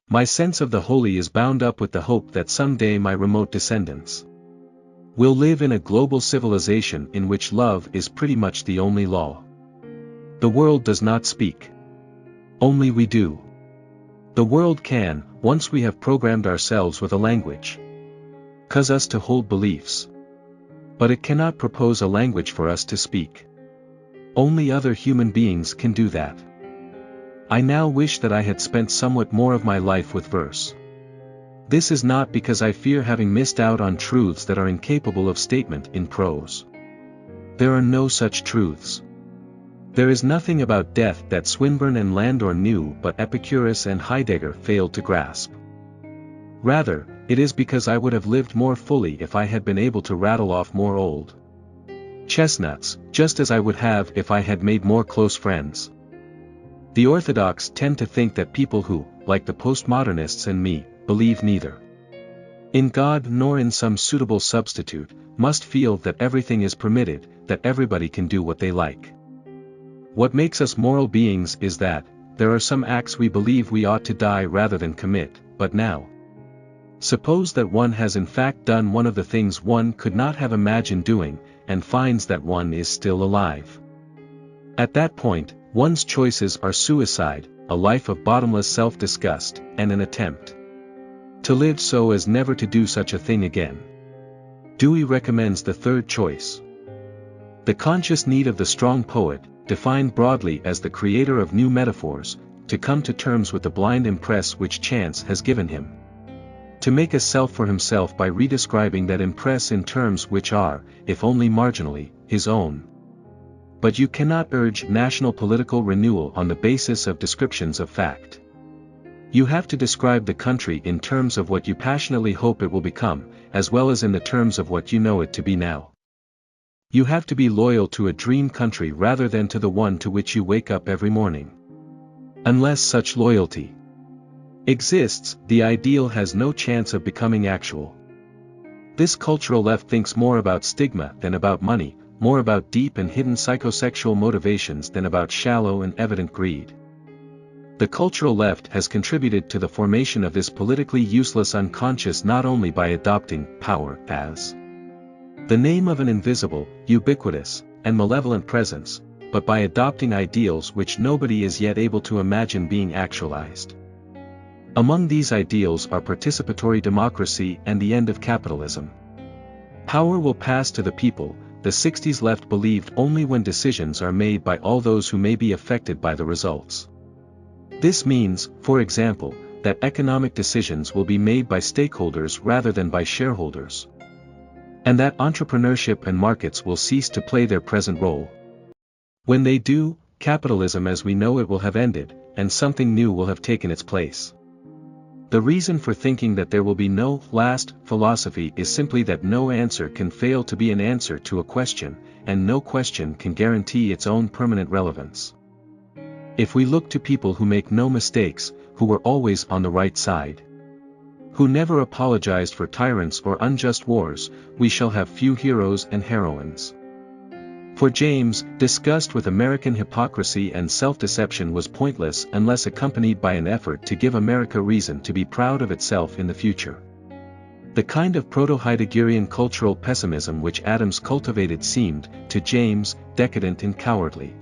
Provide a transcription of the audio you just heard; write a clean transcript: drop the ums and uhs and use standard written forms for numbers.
My sense of the holy is bound up with the hope that someday my remote descendants will live in a global civilization in which love is pretty much the only law. The world does not speak. Only we do. The world can, once we have programmed ourselves with a language, cause us to hold beliefs. But it cannot propose a language for us to speak. Only other human beings can do that. I now wish that I had spent somewhat more of my life with verse. This is not because I fear having missed out on truths that are incapable of statement in prose. There are no such truths. There is nothing about death that Swinburne and Landor knew but Epicurus and Heidegger failed to grasp. Rather, it is because I would have lived more fully if I had been able to rattle off more old chestnuts, just as I would have if I had made more close friends. The orthodox tend to think that people who, like the postmodernists and me, believe neither in God nor in some suitable substitute, must feel that everything is permitted, that everybody can do what they like. What makes us moral beings is that, there are some acts we believe we ought to die rather than commit, but now, suppose that one has in fact done one of the things one could not have imagined doing, and finds that one is still alive. At that point, one's choices are suicide, a life of bottomless self-disgust, and an attempt to live so as never to do such a thing again. Dewey recommends the third choice. The conscious need of the strong poet, defined broadly as the creator of new metaphors, to come to terms with the blind impress which chance has given him. To make a self for himself by redescribing that impress in terms which are, if only marginally, his own. But you cannot urge national political renewal on the basis of descriptions of fact. You have to describe the country in terms of what you passionately hope it will become, as well as in the terms of what you know it to be now. You have to be loyal to a dream country rather than to the one to which you wake up every morning. Unless such loyalty exists, the ideal has no chance of becoming actual. This cultural left thinks more about stigma than about money, more about deep and hidden psychosexual motivations than about shallow and evident greed. The cultural left has contributed to the formation of this politically useless unconscious not only by adopting power as the name of an invisible, ubiquitous, and malevolent presence, but by adopting ideals which nobody is yet able to imagine being actualized. Among these ideals are participatory democracy and the end of capitalism. Power will pass to the people, the 60s left believed only when decisions are made by all those who may be affected by the results. This means, for example, that economic decisions will be made by stakeholders rather than by shareholders. And that entrepreneurship and markets will cease to play their present role. When they do, capitalism as we know it will have ended, and something new will have taken its place. The reason for thinking that there will be no last philosophy is simply that no answer can fail to be an answer to a question, and no question can guarantee its own permanent relevance. If we look to people who make no mistakes, who were always on the right side, who never apologized for tyrants or unjust wars, we shall have few heroes and heroines. For James, disgust with American hypocrisy and self-deception was pointless unless accompanied by an effort to give America reason to be proud of itself in the future. The kind of proto-Heideggerian cultural pessimism which Adams cultivated seemed, to James, decadent and cowardly.